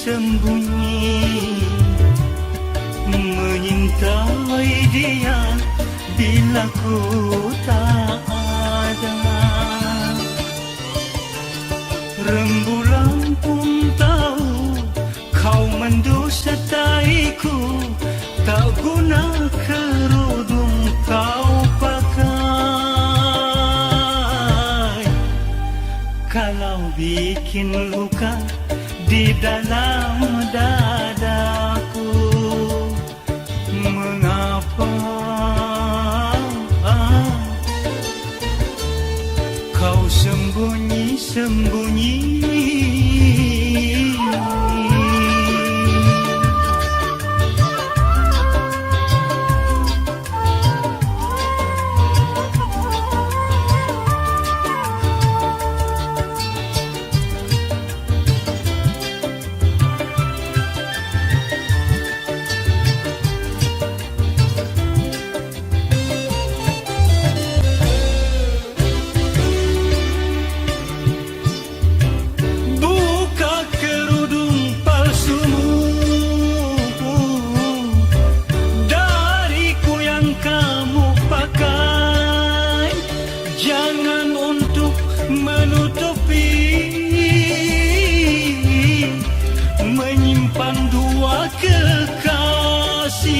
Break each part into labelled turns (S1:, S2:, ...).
S1: sembunyi menyintai dia bila ku tak ada. Rembulan pun tahu kau mendustaiku, tak guna kerudung kau pakai. Kalau bikin luka di dalam dadaku, mengapa kau sembunyi-sembunyi? Menyimpan dua kekasih,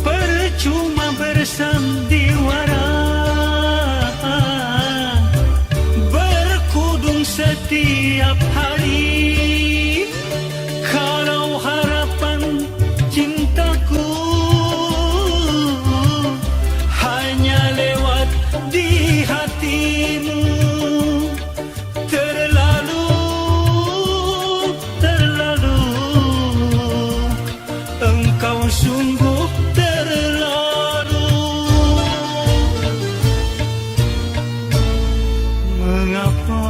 S1: percuma bersandiwara, berkudung setiap hari. Kalau harapan cintaku hanya lewat di hatimu, terlalu engkau sungguh terlalu. Mengapa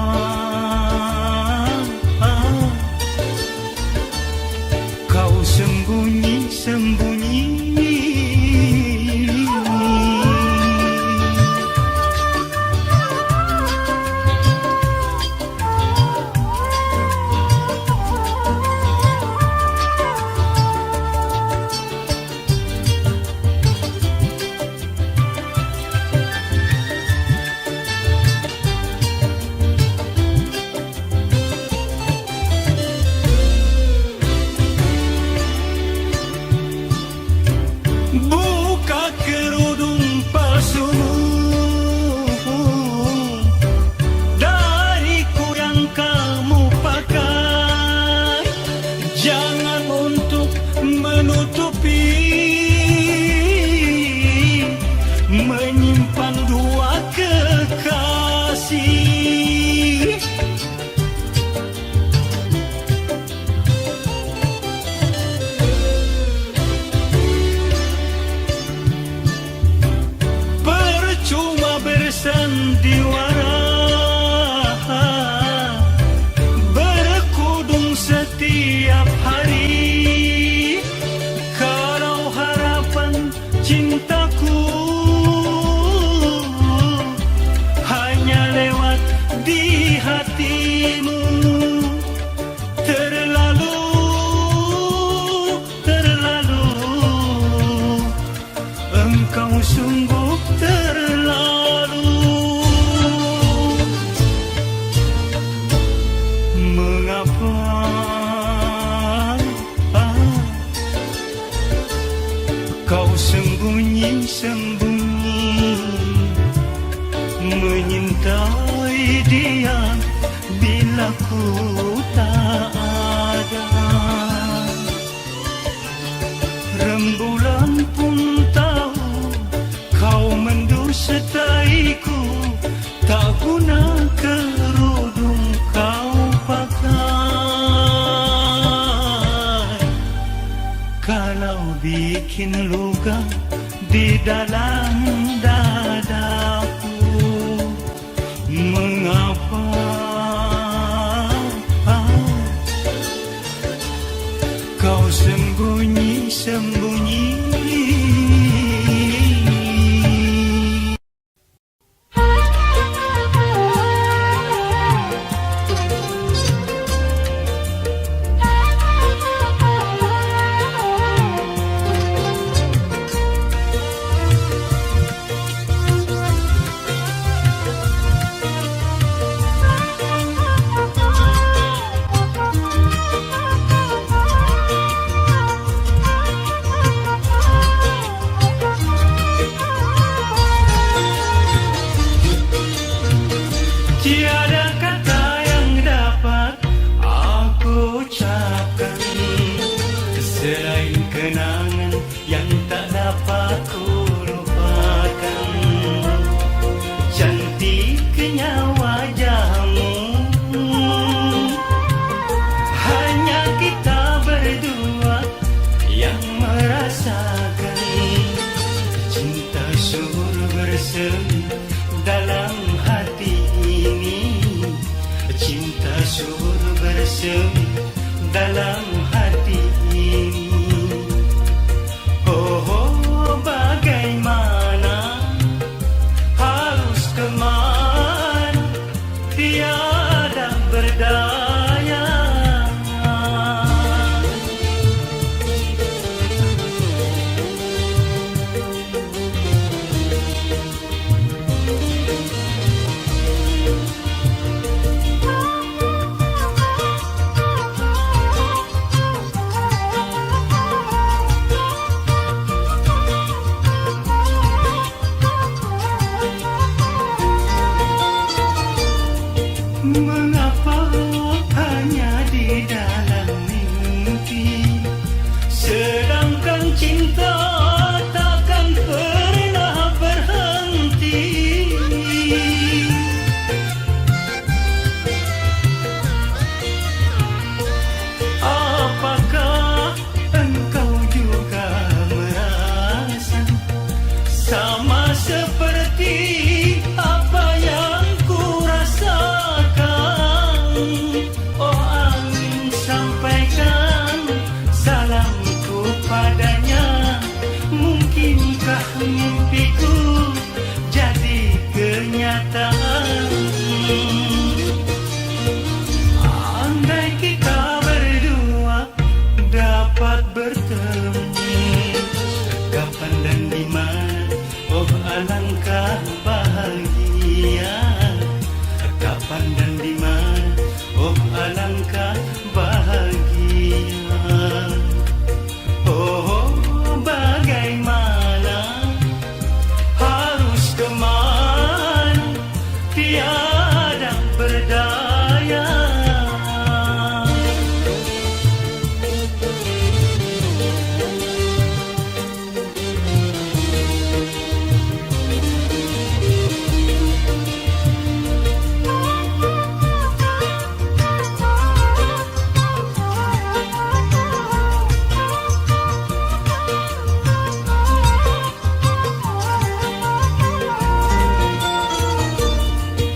S1: kau sembunyi-sembunyi? Buka kerudung palsumu dariku yang kamu pakai, jangan untuk menutupi, menyimpan dua kekasih. Sandiwara, berkudung setiap hari. Kalau harapan cintaku hanya lewat di hatimu, terlalu engkau sungguh terlalu. Mengapa kau sembunyi-sembunyi, menyintai dia bila ku tak ada? Rembulan pun tahu kau mendustaiku, tak guna kerudung kau pakai. Kalau bikin luka di dalam dadaku, mengapa kau sembunyi-sembunyi? mimpiku jadi kenyataan. Andai kita berdua dapat bertemu, kapan dan di mana, oh alangkah bahagia. Kapan dan di mana, oh alangkah bahagia. Oh, bagaimana, harus kemana, tiada berdaya.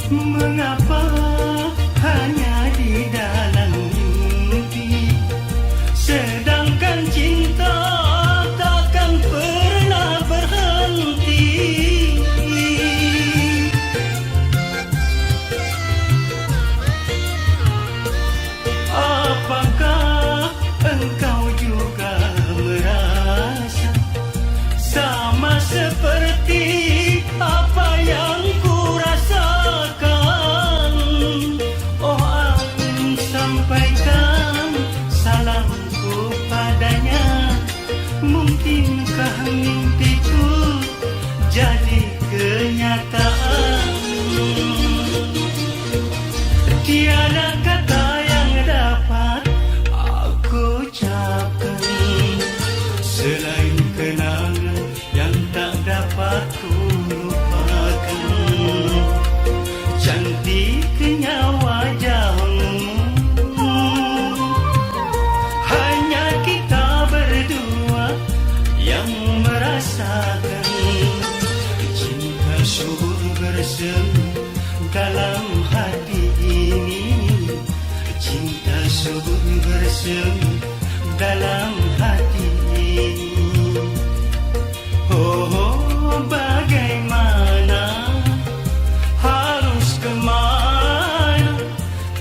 S1: Mengapa hanya di dalam mimpi, sedangkan cinta takkan pernah berhenti. Apakah engkau juga merasa sama seperti apa yang ku rasakan? Oh, aku sampaikan salamku padanya. Mungkinkah mimpiku jadi kenyataan? Tiada kata yang dapat aku ucapkan selain kenangan yang tak dapat ku lupakan. Cantiknya wajahmu, hanya kita berdua yang merasakan. Cinta subur bersemi dalam hati ini, cinta subur bersemi dalam hati ini. Oh, bagaimana, harus kemana,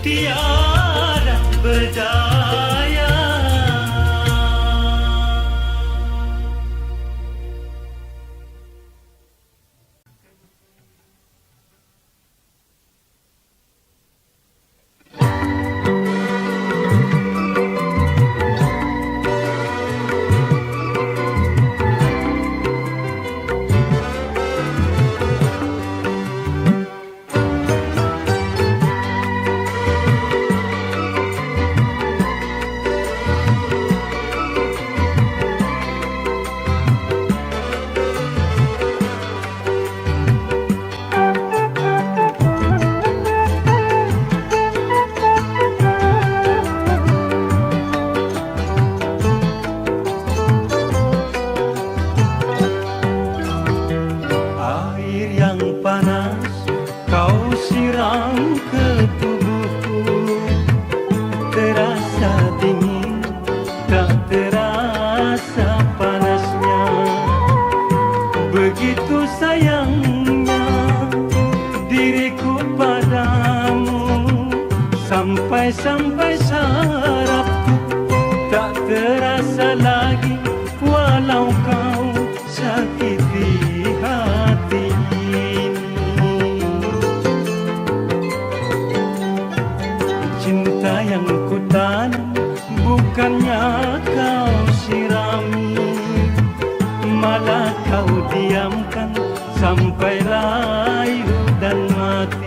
S1: tiada berdaya. Air yang panas kau siram ke tubuhku, terasa dingin, tak terasa panasnya. Begitu sayangnya diriku padamu, sampai-sampai sarafku tak terasa lagi, walau kau sakiti hati ini. Cinta yang ku tanam bukannya kau sirami, malah kau diamkan sampai layu dan mati.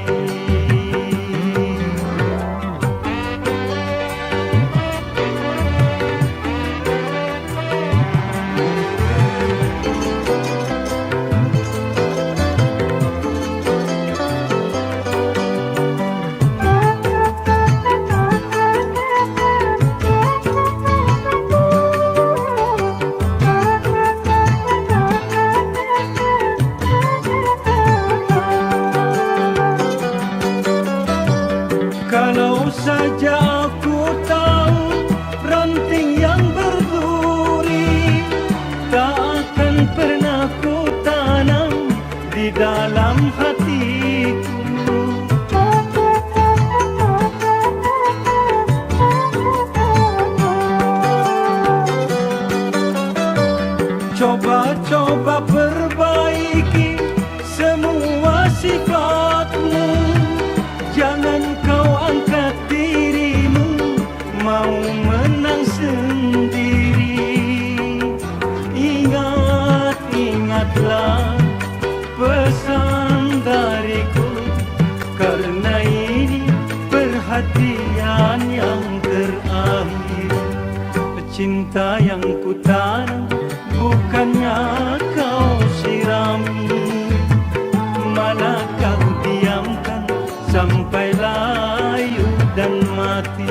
S1: Coba-coba perbaiki semua sifatmu. Jangan kau angkat dirimu, mau menang sendiri. Ingatlah pesan dariku, karena ini perhatian yang terakhir. Cinta yang kutanam bukannya kau sirami, malah kau diamkan sampai layu dan mati.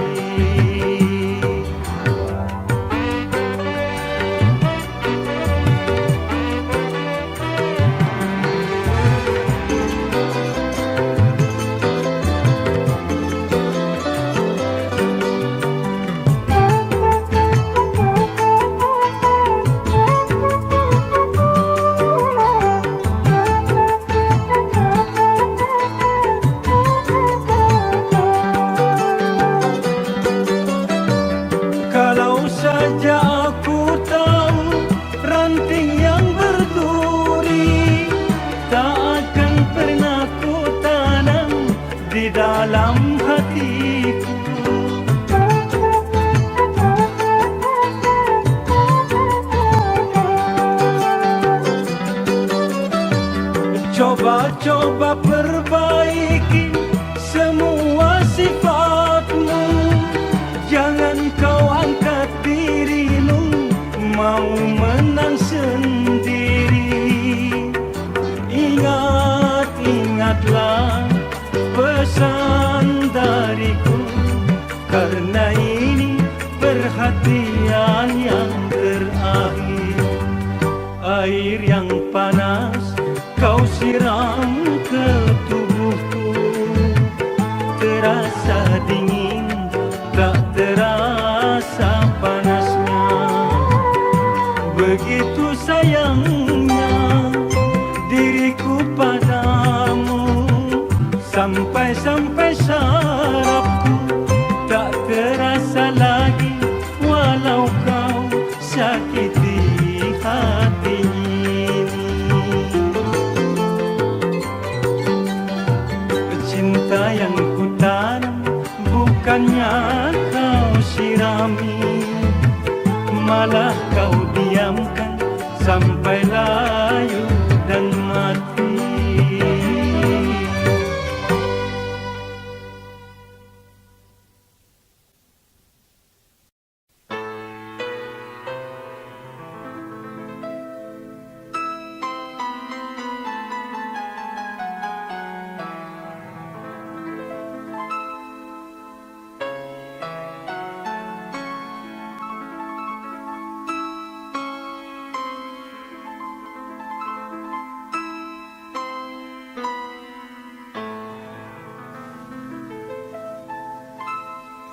S1: Saja aku tahu ranting yang berduri tak akan pernah ku tanam di dalam hatiku. Coba-coba perbaiki semua sifatmu. Jangan kau angkat dirimu, mau menang sendiri. Ingatlah pesan dariku, karena ini perhatian yang terakhir. Air yang panas kau siram ke tubuhku, terasa dingin, tak terasa panasnya. Begitu sayangnya diriku padamu, sampai sarafku tak terasa lagi, walau kau sakiti hati ini. Cinta yang kutanam bukannya kau sirami, malah kau diamkan sampai layu dan mati.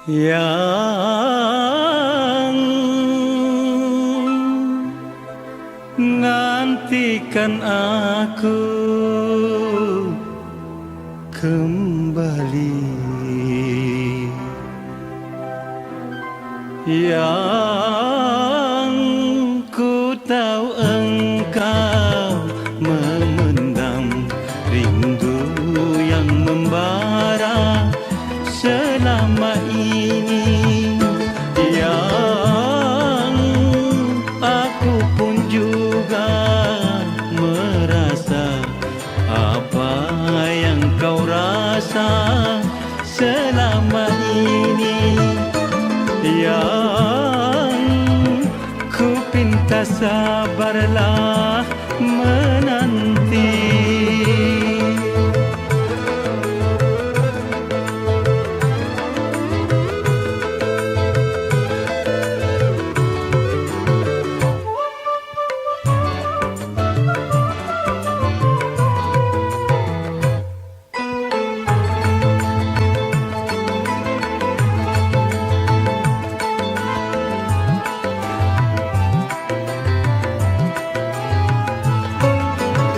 S1: Yang nantikan aku kembali, yang ku tahu engkau memendam rindu yang membara selama ini, yang aku pun juga merasa apa yang kau rasa selama ini, yang ku pinta sabarlah menanti.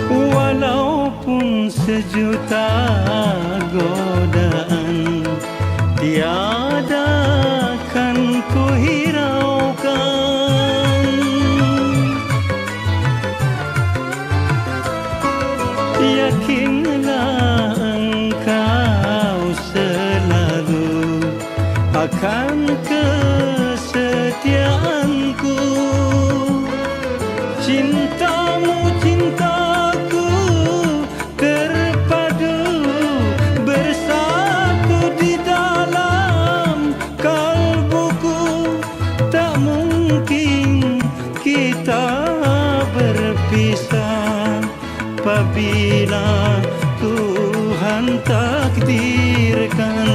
S1: Walaupun sejuta godaan tiada kan ku hiraukan, akan kesetiaanku. Cintamu cintaku terpadu bersatu di dalam kalbuku. Tak mungkin kita berpisah apabila Tuhan takdirkan.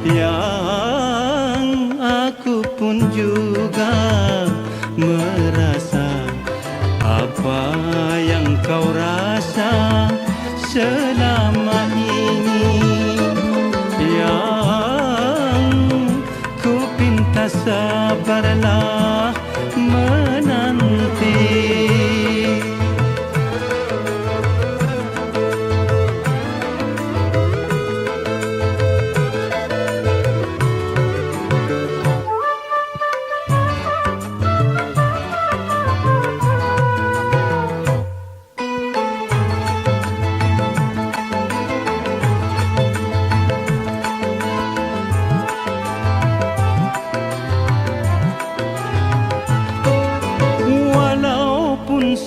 S1: Yang aku pun juga merasa apa yang kau rasa selama ini. Yang ku pinta sabarlah menanti.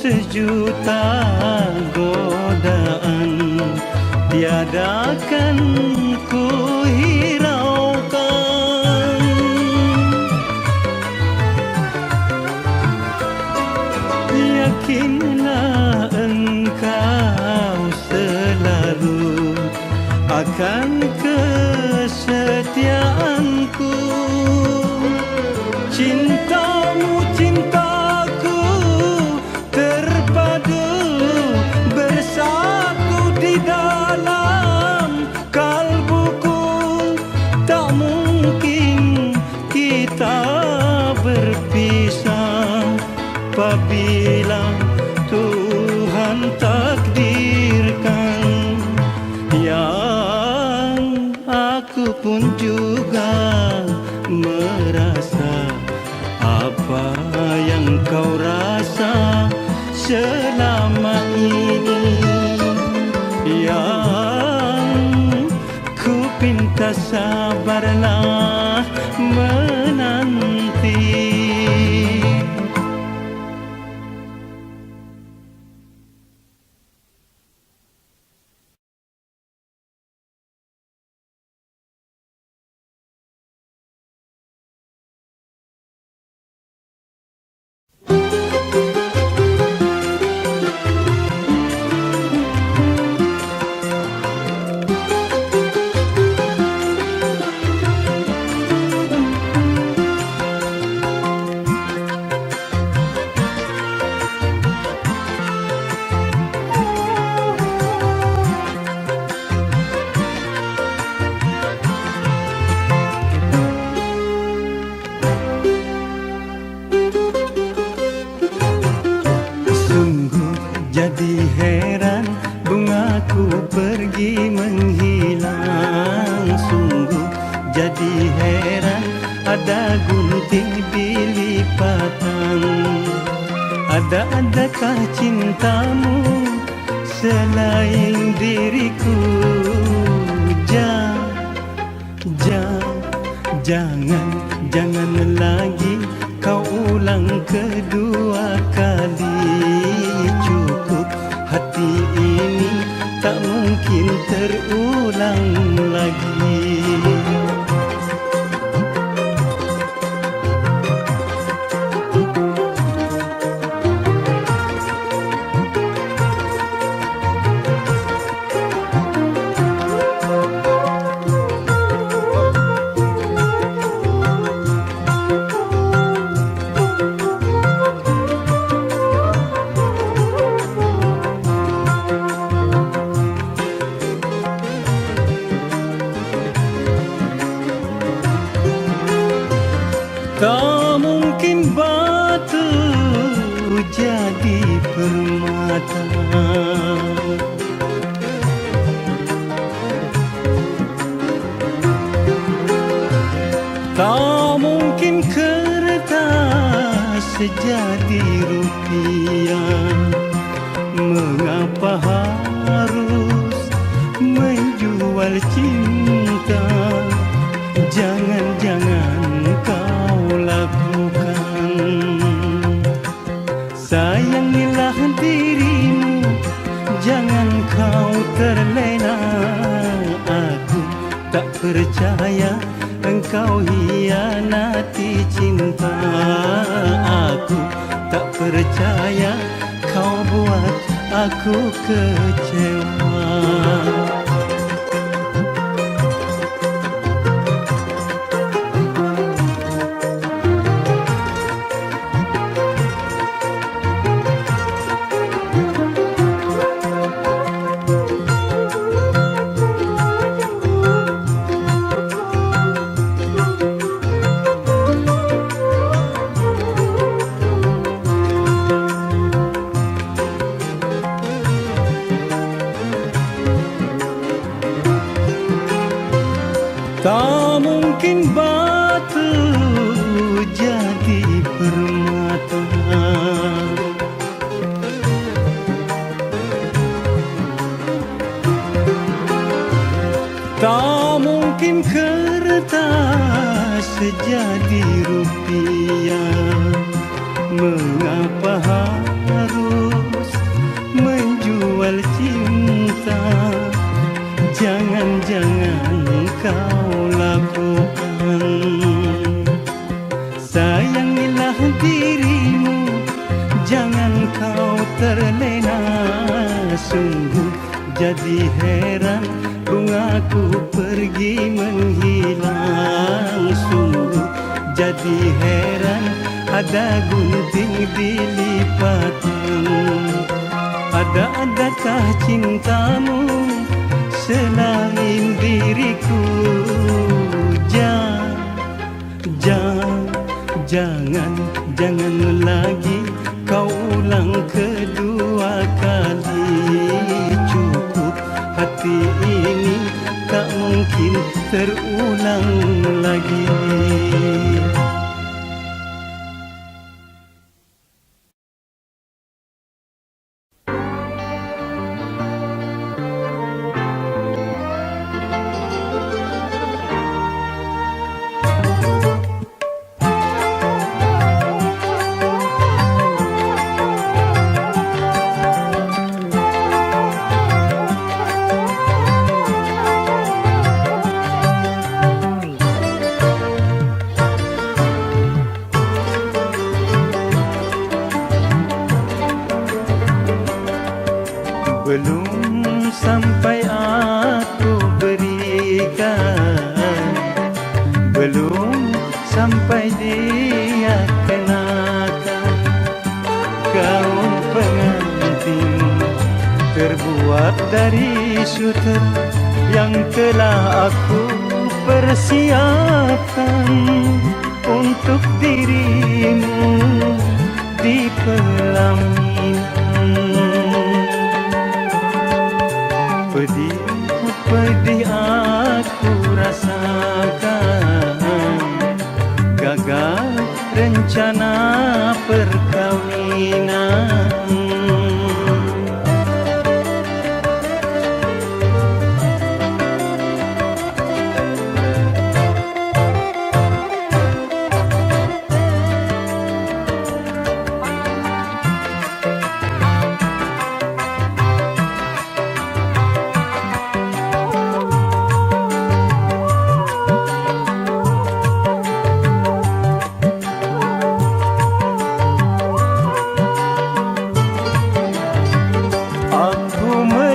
S1: Sejuta godaan tiada akan ku hiraukan. Yakinlah engkau selalu akan kesetiaanku. Cintamu cintaku terpadu bersatu di dalam kalbuku. Tak mungkin kita berpisah apabila Tuhan takdirkan. Yang aku pun juga merasa apa yang kau rasa selama ini. Yang ku pinta sabarlah menanti. Jadi heran bungaku pergi menghilang. Sungguh jadi heran ada gunting dilipatan. Adakah cintamu selain diriku? Jangan lagi kau ulang kedua kali. Cukup hati ini tak mungkin terulang lagi. Tak mungkin batu jadi permata. Tak mungkin kertas jadi rupiah. Mengapa harus menjual cinta? Jangan-jangan kau lakukan. Sayangilah dirimu, jangan kau terlena. Aku tak percaya engkau hianati cinta. Aku tak percaya kau buat aku kecewa. Tak mungkin batu jadi permata. Tak mungkin kertas jadi rupiah. Mengapa harus menjual cinta? Jangan-jangan kau lakukan. Sayangilah dirimu, jangan kau terlena. Sungguh jadi heran bungaku pergi menghilang. Sungguh jadi heran ada gunting dilipatan. Ada-adakah cintamu selain diriku? Jangan lagi kau ulang kedua kali. Cukup, hati ini tak mungkin terulang lagi. Belum sampai aku berikan, belum sampai dia kenakan. Gaun pengantin terbuat dari sutra yang telah aku persiapkan untuk dirimu di pelaminan. Pedih aku rasakan, gagal rencana perkawinan.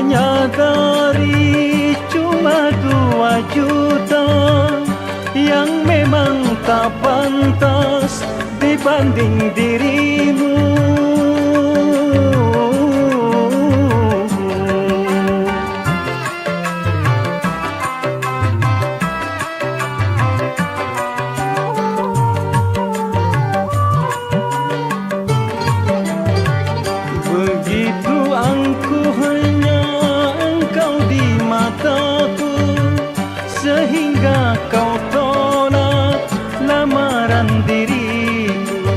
S1: Menyadari cuma 2 juta yang memang tak pantas dibanding dirimu. Begitu angkuhannya engkau di mataku, sehingga kau tolak lamaran diriku.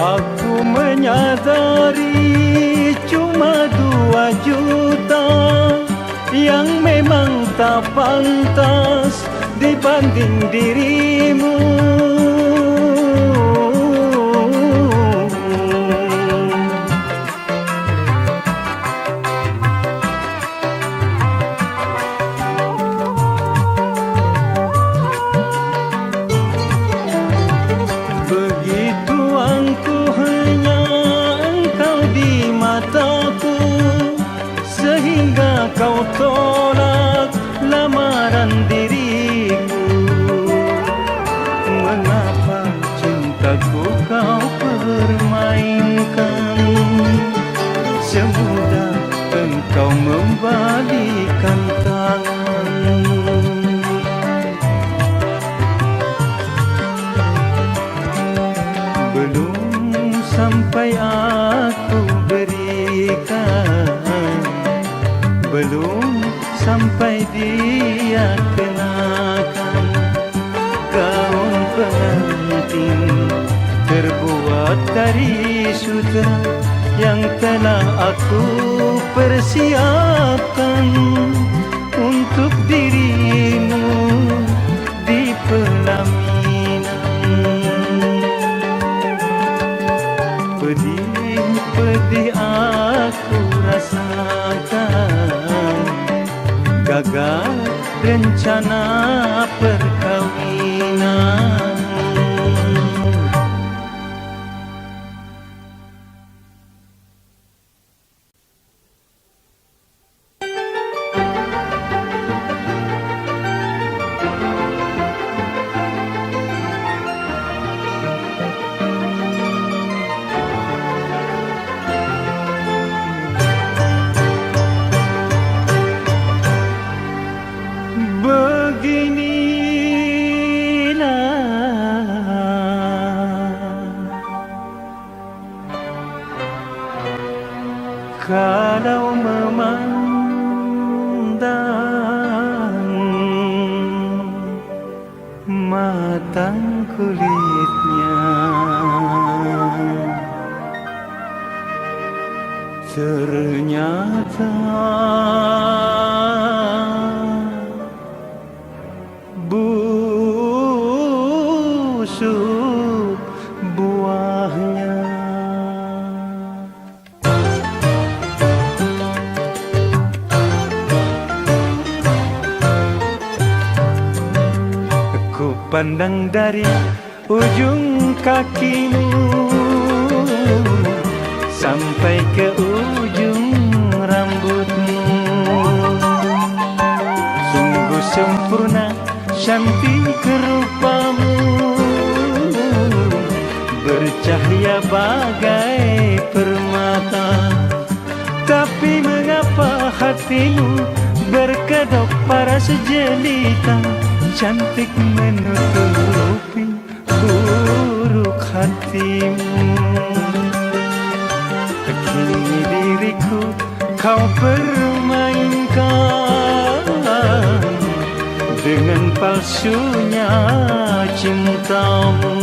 S1: Aku menyadari cuma 2 juta yang memang tak pantas dibanding dirimu. Begitu angkuhnya engkau di mataku, sehingga kau tolak lamaran diriku. Mengapa cintaku kau permainkan, semudah engkau membalikkan tangan. Belum sampai aku berikan, belum sampai dia kenakan gaun pengantin terbuat dari sutra yang telah aku persiapkan untuk dirimu di pelaminan. Pedih-pedih aku rasakan, gagal rencana perkawinan. Kalau memandang matang kulitnya, ternyata busuk buahnya. Pandang dari ujung kakimu sampai ke ujung rambutmu, sungguh sempurna cantik rupamu, bercahaya bagai permata. Tapi mengapa hatimu berkedok paras jelita, cantik menutupi buruk hatimu. Kini diriku kau permainkan dengan palsunya cintamu.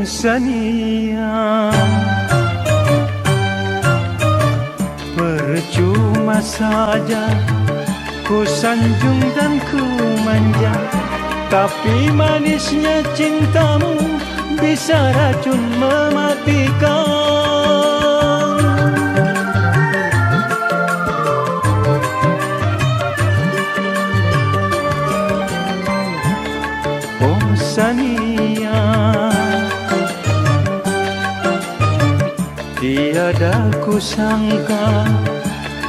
S1: Sania, percuma saja ku sanjung dan ku manja, tapi manisnya cintamu bisa racun mematikan. Oh Sania, tiada kusangka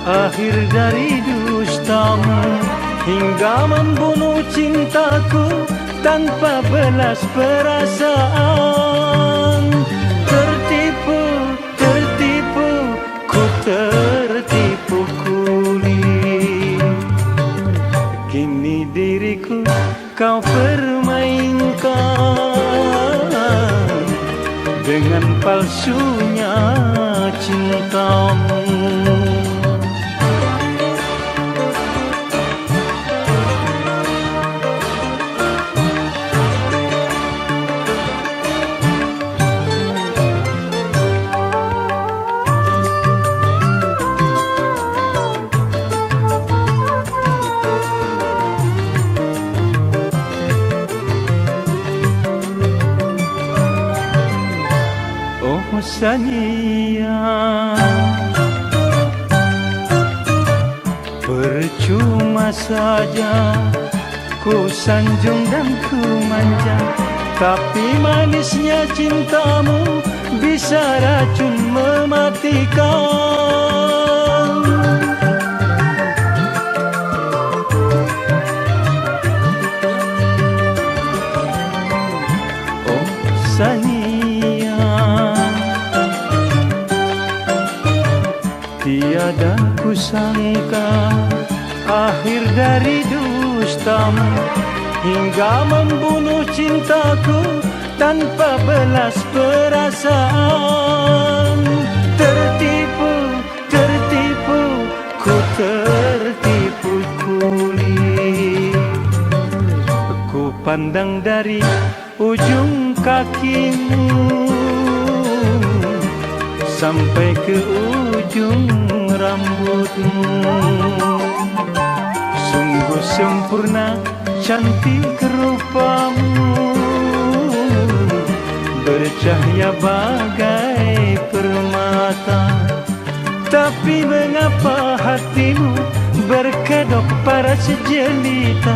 S1: akhir dari dustamu hingga membunuh cintaku tanpa belas perasaan. Tertipu, tertipu, ku palsunya cintamu. Sayang, percuma saja ku sanjung dan ku manja, tapi manisnya cintamu bisa racun mematikan. Oh sayang, tiada kusangka akhir dari dustamu hingga membunuh cintaku tanpa belas perasaan. Tertipu, tertipu, ku tertipu kulit. Ku pandang dari ujung kakimu sampai ke ujung rambutmu. Sungguh sempurna cantik rupamu, bercahaya bagai permata. Tapi mengapa hatimu berkedok paras jelita,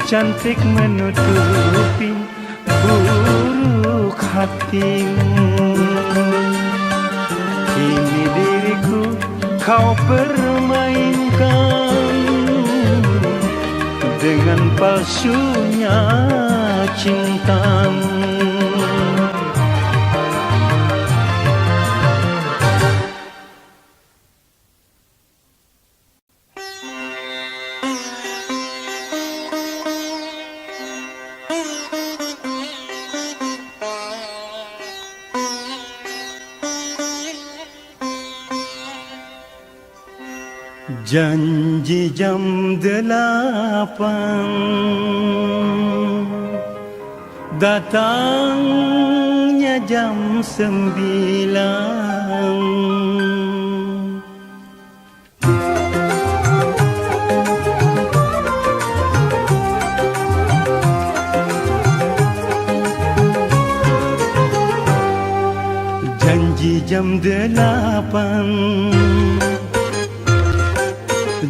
S1: cantik menutupi buruk hatimu. Kini diriku kau permainkan dengan palsunya cintamu. Janji jam 8, datangnya jam 9. Janji jam 8,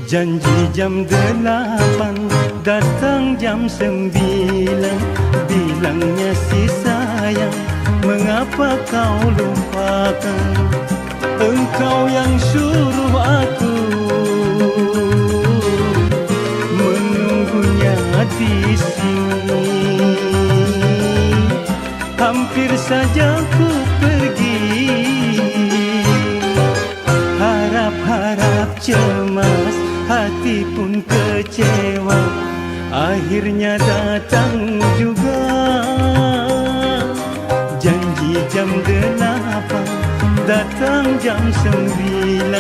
S1: janji jam 8, datang jam 9. Bilangnya si sayang, mengapa kau lupakan? Engkau yang suruh aku menunggunya di sini. Hampir saja ku pergi, harap-harap cemas, hati pun kecewa. Akhirnya datang juga janji jam 8, datang jam 9.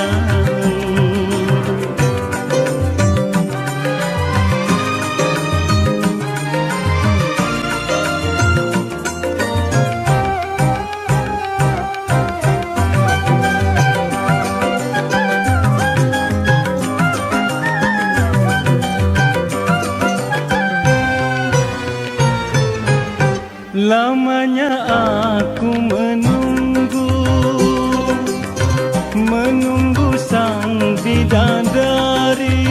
S1: Lamanya aku menunggu sang bidadari.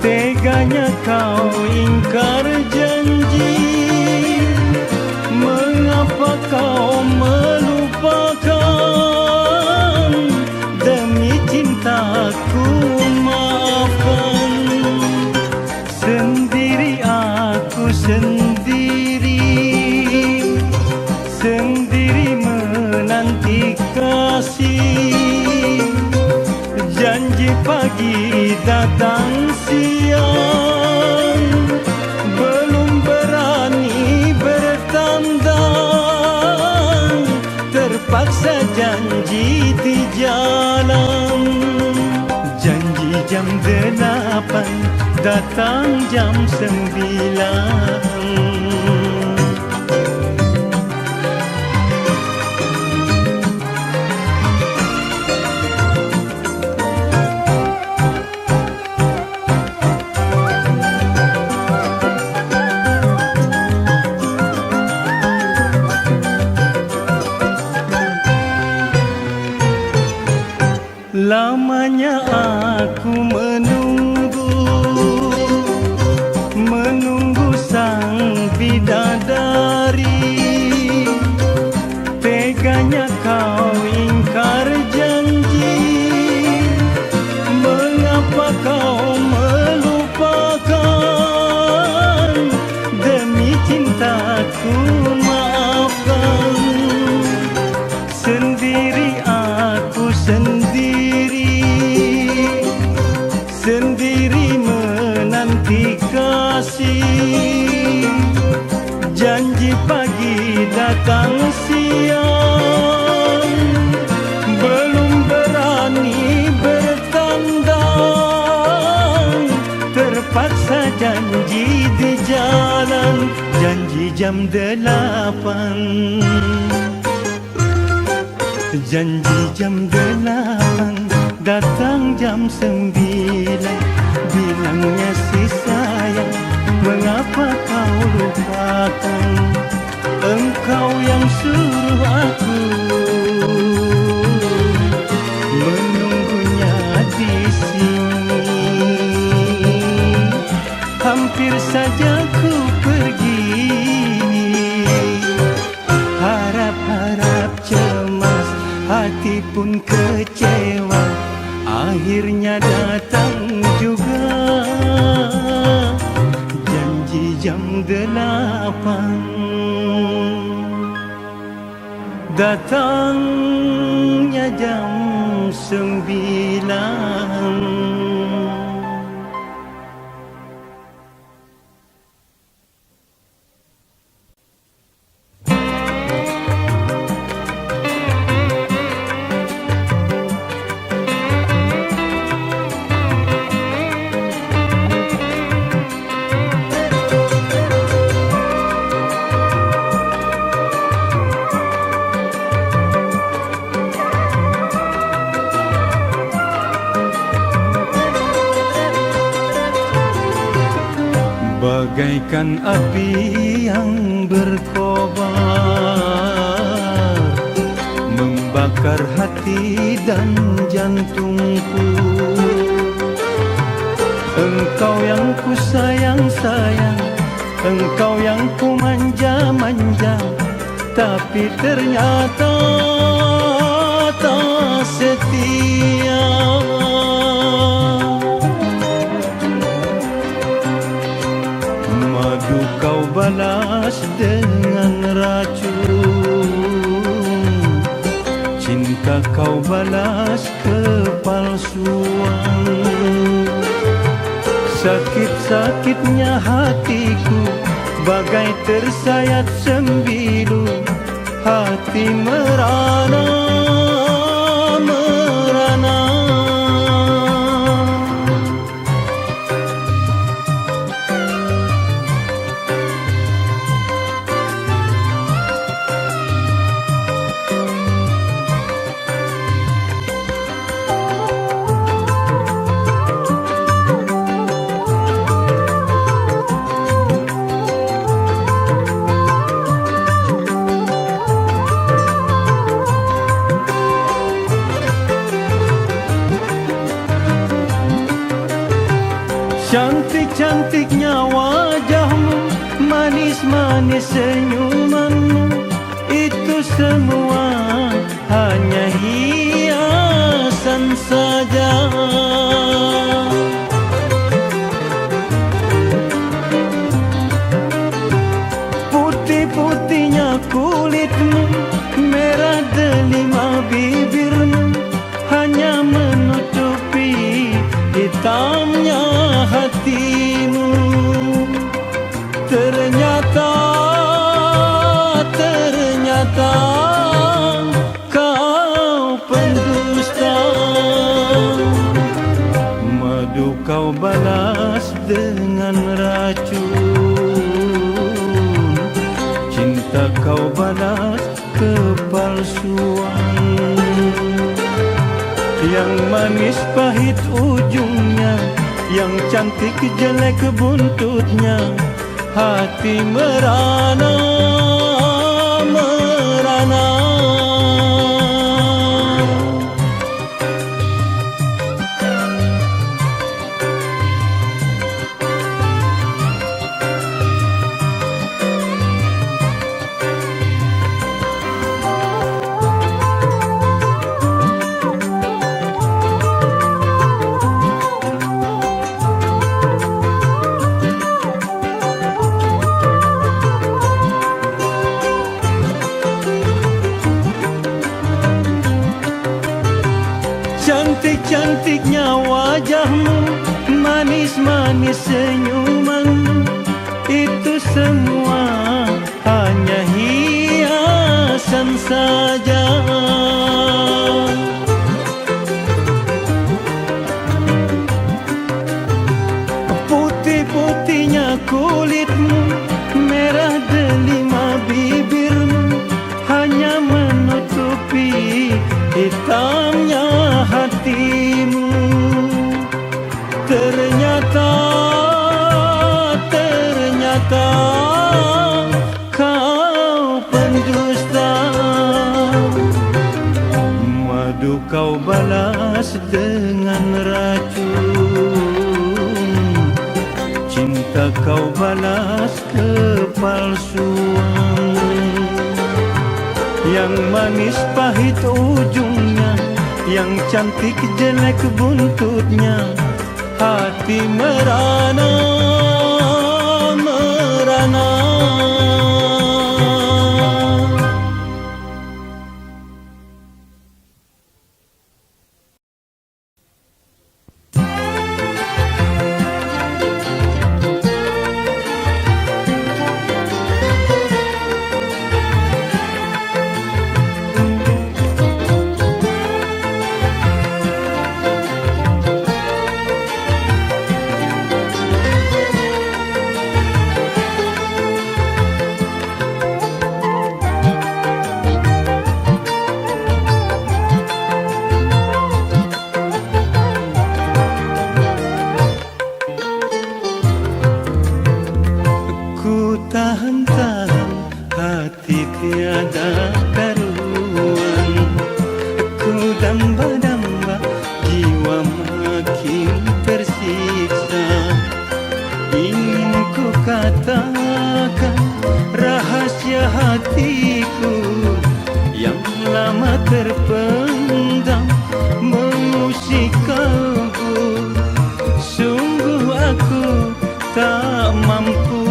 S1: Teganya kau ingkar janji, mengapa kau melupakan? Demi cintaku maafkan. Sendiri aku sendiri menanti kasih. Janji pagi datang siang, belum berani bertandang. 8, datang jam 9. Lamanya aku menunggu sang bidadari. Teganya kau ingkar janji, mengapa kau melupakan? Demi cintaku maafkan. Sendiri aku sendiri menanti kasih. Janji pagi datang siang, belum berani bertandang. Terpaksa janji di jalan, janji jam 8. Janji jam 8, datang jam 9. Bilangnya si sayang, mengapa kau lupakan? Engkau yang suruh aku menunggunya di sini. Hampir saja ku pergi, harap-harap cemas, hati pun kecewa. Akhirnya datang juga janji jam 8. Datangnya jam 9. Bagaikan api yang berkobar, membakar hati dan jantungku. Engkau yang ku sayang-sayang, engkau yang ku manja-manja, tapi ternyata tak setia. Madu kau balas dengan racun, cinta kau balas kepalsuan. Sakit-sakitnya hatiku, bagai tersayat sembilu. Hati merana, merana. Cantik-cantiknya wajahmu, manis-manis senyumanmu, itu semua hanya hiasan saja. Putih-putihnya kulitmu, merah delima bibirmu, hanya menutupi hitamnya hatimu. Ternyata kau pendusta. kau balas dengan racun, cinta kau balas kepalsuan. Yang manis pahit ujungnya, yang cantik jelek buntutnya, hati merana, merana. Cantik-cantiknya wajahmu, manis-manis senyumanmu, itu semua hanya hiasan saja. Putih-putihnya kulitmu, merah delima bibirmu, hanya menutupi hitamnya hatimu. Ternyata kau pendusta. Madu kau balas dengan racun, cinta kau balas kepalsuan. Yang manis pahit ujungnya, yang cantik jelek buntutnya, hati merana, merana. Tahan-tahan hati tiada karuan, ku damba-damba jiwa makin tersiksa. Ingin ku katakan rahasia hatiku yang lama terpendam mengusik kalbu. Sungguh aku tak mampu.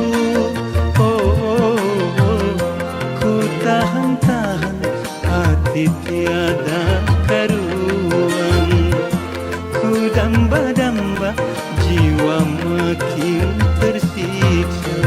S1: Tahan-tahan hati tiada karuan, ku damba-damba jiwa makin tersiksa.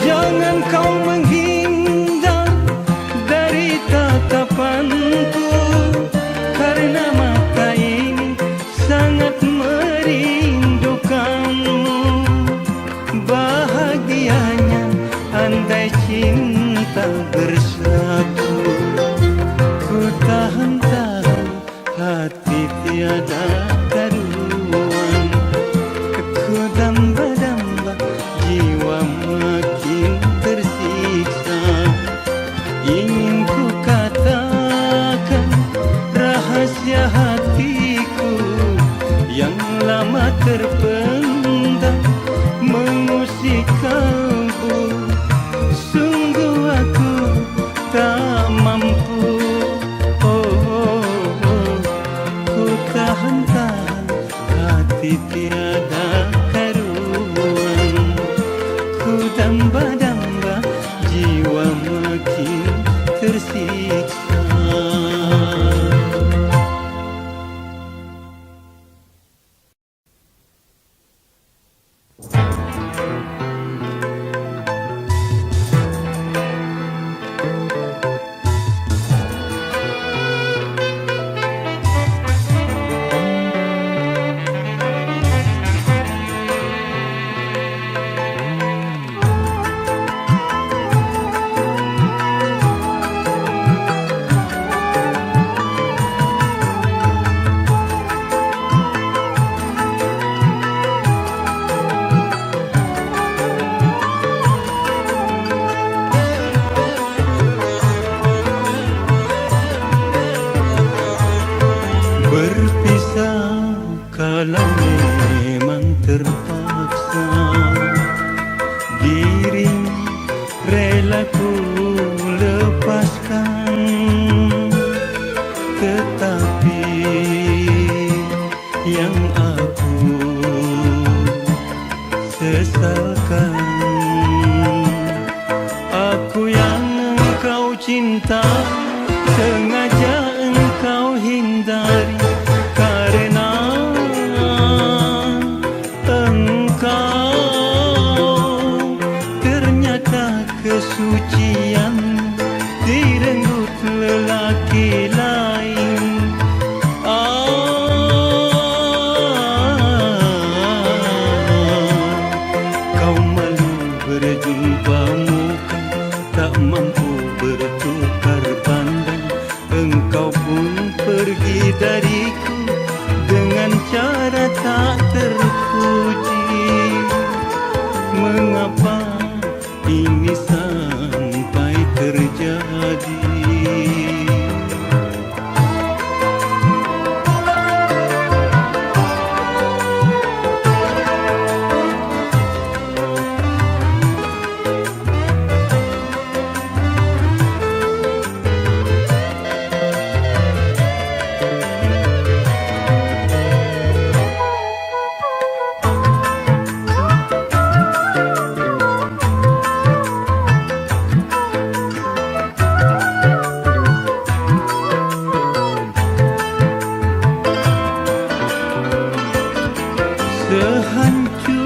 S1: Jangan kau menghindar dari tatapanku, karena mata ini sangat merindukanmu. Bahagianya andai cinta bersatu, ku tahan-tahan hati tiada karuan. Ku damba-damba jiwa makin tersiksa. Ingin ku katakan rahasia hatiku yang lama terpendam mengusik kalbu. Sungguh aku tak mampu, ku tahan-tahan hati tiada karuan. Ku damba-damba jiwa makin tersiksa. Berpisah kalau memang terpaksa, dirimu rela ku lepaskan. Tetapi yang aku sesalkan, aku yang engkau cinta sengaja engkau hindari, karena engkau ternyata kesucian direnggut lelaki lain. Kau malu berjumpa muka, tak mampu bertukar pandang. Engkau pun pergi dariku dengan cara tak terpuji. Mengapa ini sampai terjadi?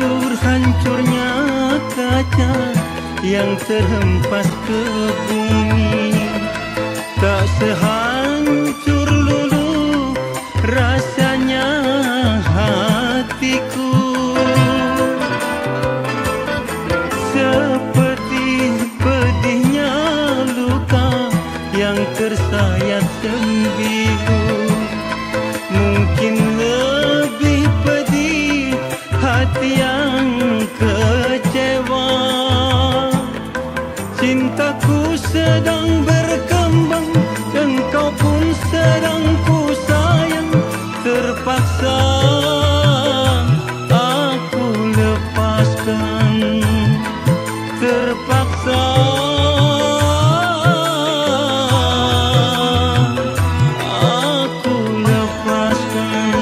S1: Sehancur-hancurnya kaca yang terhempas ke bumi, tak sehancur lulu rasanya hatiku. Seperti pedihnya luka yang tersayat sembilu, mungkin lebih pedih hati yang kecewa. Cintaku sedang berkembang, engkau pun sedang ku sayang. Terpaksa aku lepaskan, terpaksa aku lepaskan.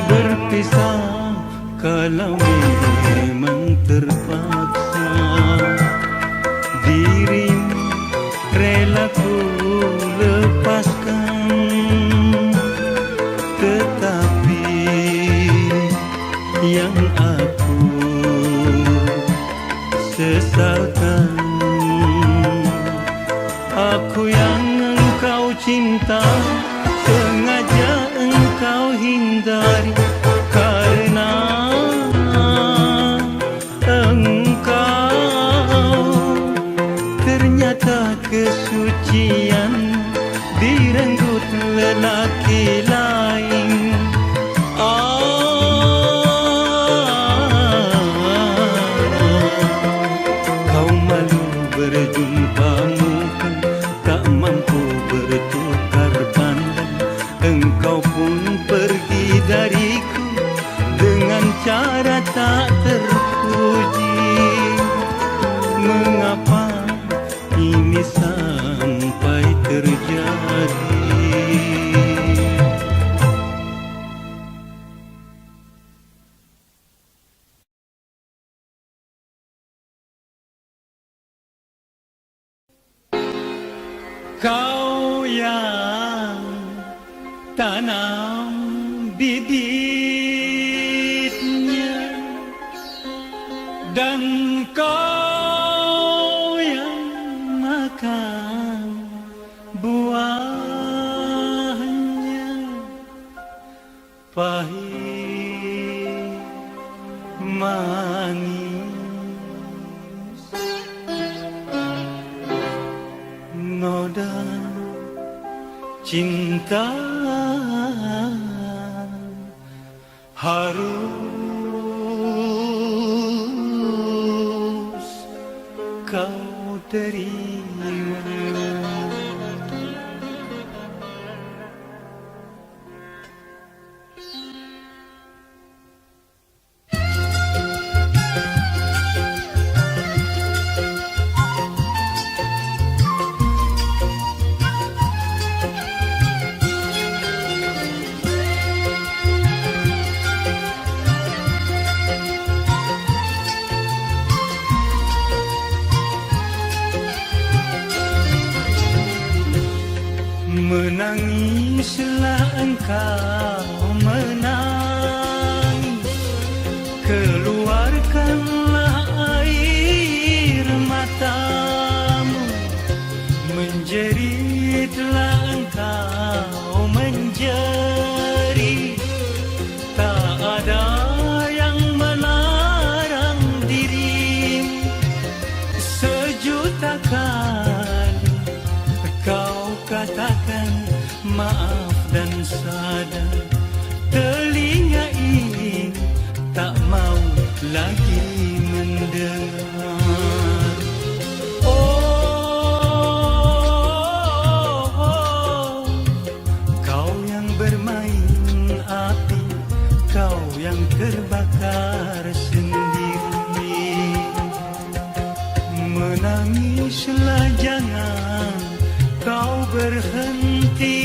S1: Berpisah kalau memang terpaksa, dirimu rela ku lepaskan. Tetapi yang aku sesalkan. Aku yang engkau cinta sengaja engkau hindari, karena engkau ternyata kesucian direnggut lelaki lain. Kau malu berjumpa muka, tak mampu bertukar pandang. Engkau pun pergi dariku dengan cara tak terpuji. Mengapa ini sampai terjadi? Kau yang tanam bibitnya, dan kau yang makan buahnya. Pahit manis noda cinta harus kau terima. Menangislah engkau menangis, keluarkanlah air matamu. Menjeritlah engkau menjerit, tak ada yang melarang dirimu. Sejuta kali kau katakan maaf dan sadar, telinga ini tak mau lagi mendengar. Oh, kau yang bermain api, kau yang terbakar sendiri. Menangislah, jangan kau berhenti.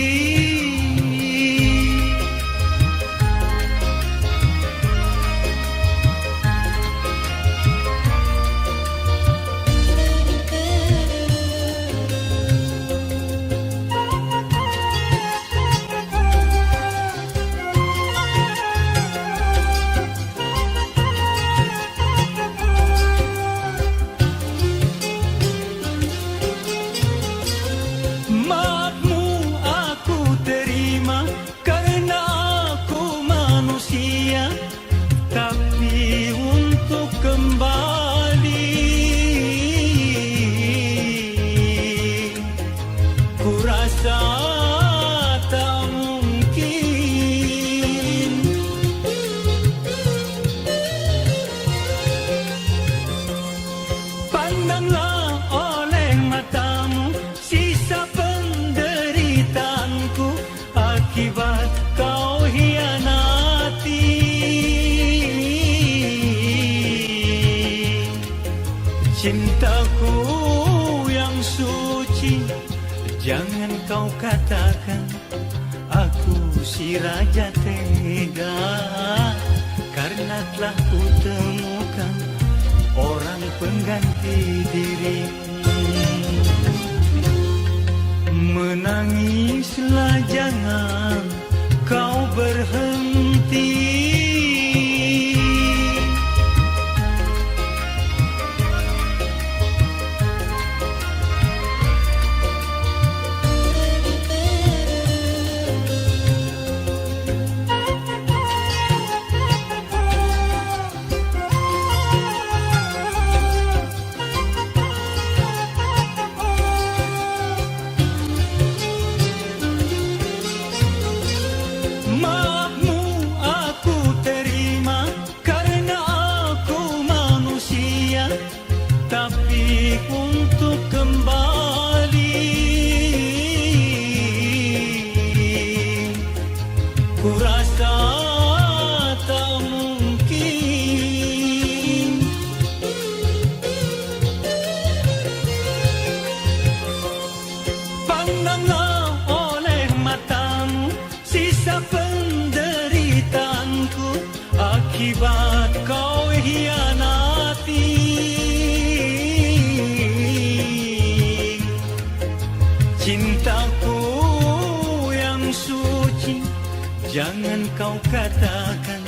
S1: Cintaku yang suci, jangan kau katakan aku si raja tega, karena telah ku temukan orang pengganti dirimu. Menangislah, jangan kau berhenti. untuk kembali. Ku rasa tak mungkin. Pandanglah oleh matamu sisa penderitaanku akibat kau hianati. Cintaku yang suci, jangan kau katakan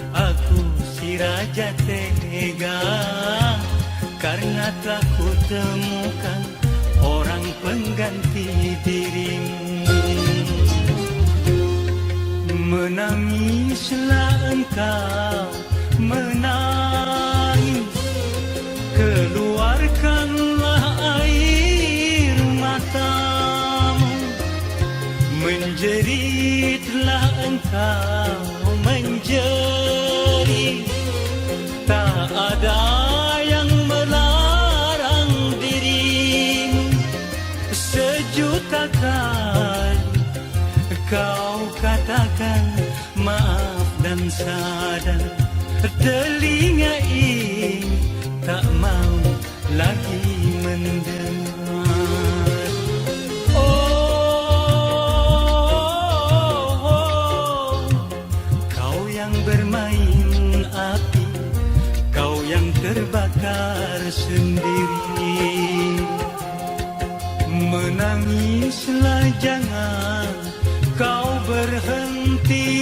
S1: aku si raja tega, karena telah ku temukan orang pengganti dirimu. Menangislah engkau, menangis, keluarkanlah air matamu. Menjeritlah engkau, menjerit, tak ada yang melarang dirimu. Sejuta kali kau katakan maaf dan sadar, telinga ini tak mau lagi mendengar. Kau yang bermain api, kau yang terbakar sendiri. Menangislah, jangan kau berhenti.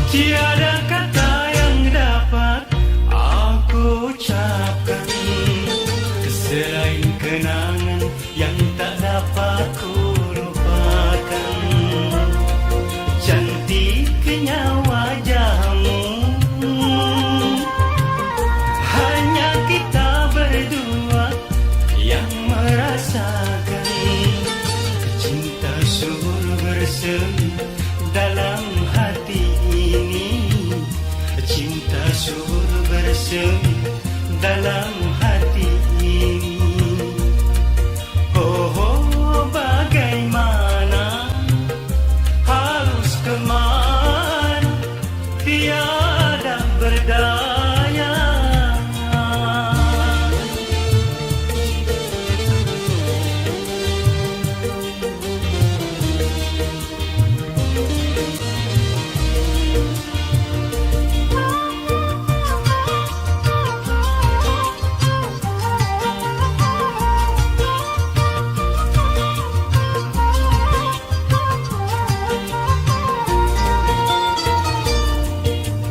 S1: Tiada kata yang dapat aku ucapkan selain kenangan yang tak dapat ku lupakan. Cantiknya wajahmu, hanya kita berdua yang merasakan. Cinta subur bersemi dalam hati ini, cinta subur bersemi dalam hati ini. Oh, oh, bagaimana, harus kemana, tiada berdaya.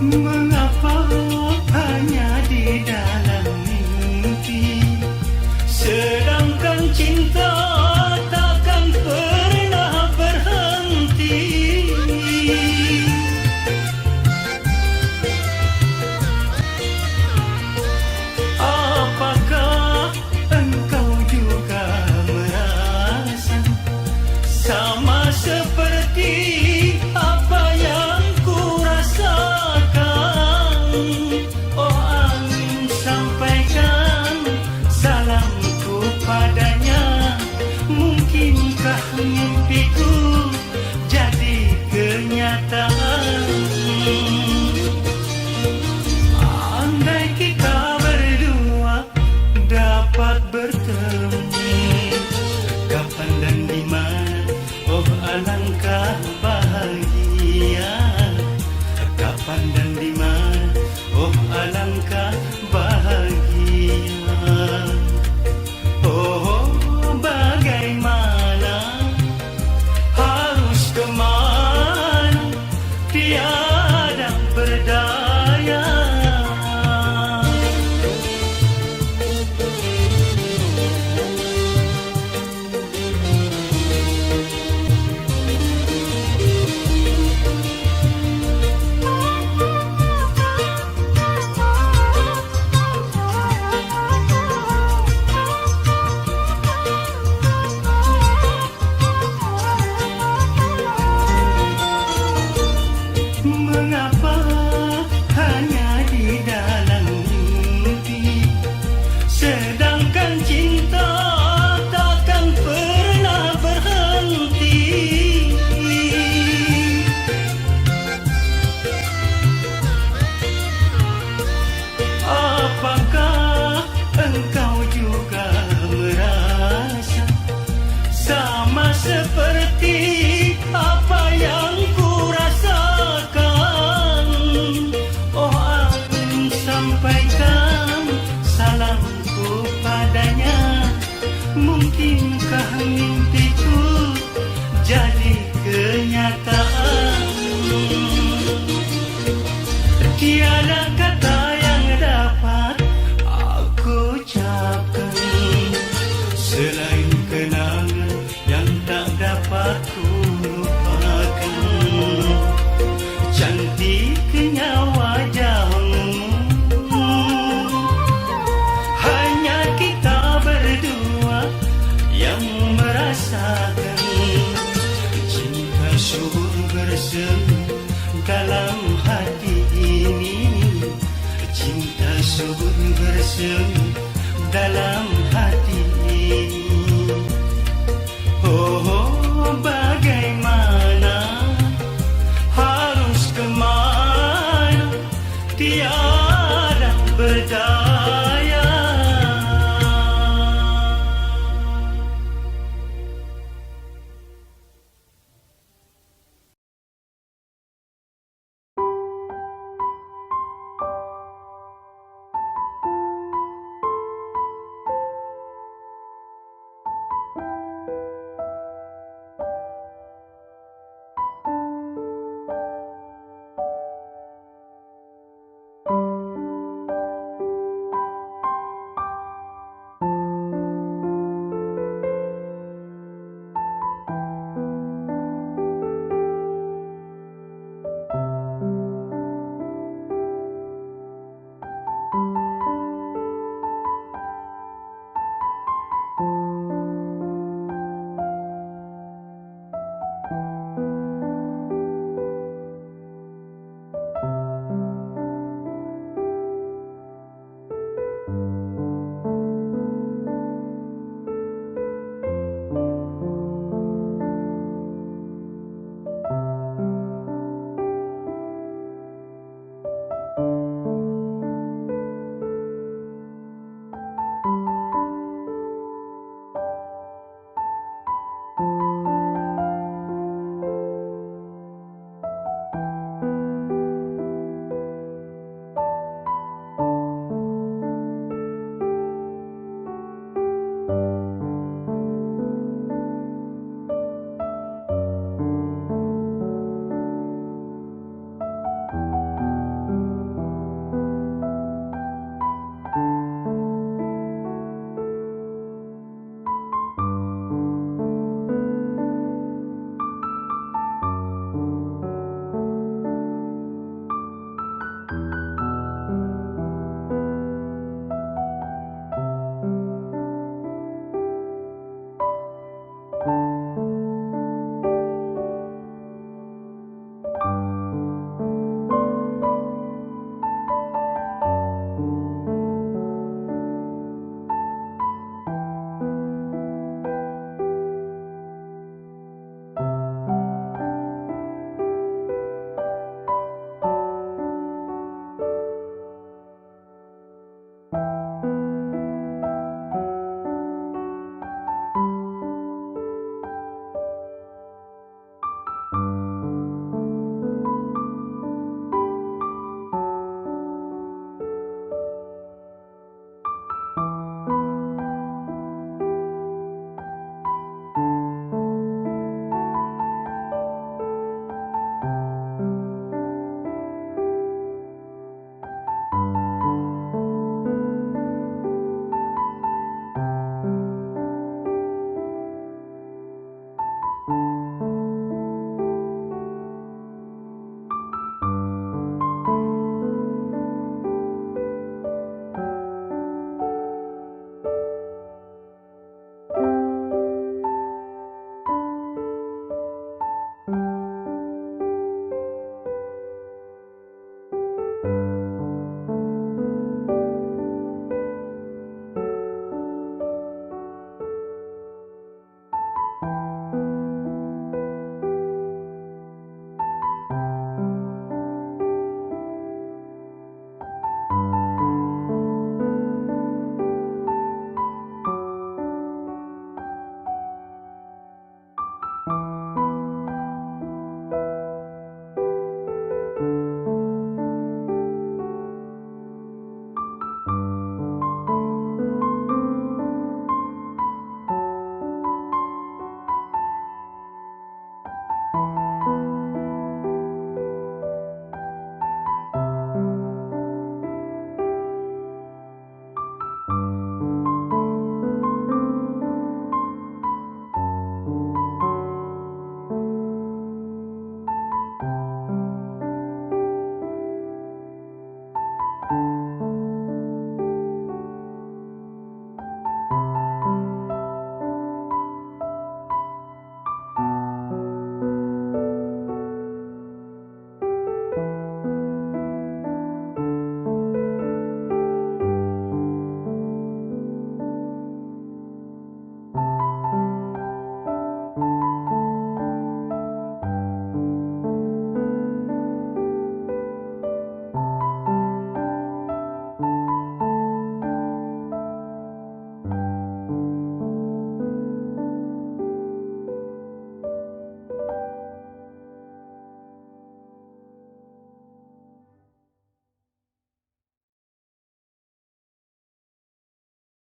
S1: Mengapa hanya di dalam mimpi, sedangkan cinta takkan pernah berhenti. Apakah engkau juga merasa sama seperti apa yang ku rasakan? Oh angin, sampaikan salamku padanya. Mungkinkah mimpiku jadi kenyataan? Andai kita berdua dapat bertemu, kapan dan di mana, oh alangkah bahagia. Kapan dan di mana, oh alangkah bahagia. Oh, bagaimana, harus kemana, bersemi dalam hati ini. Cinta subur bersemi dalam hati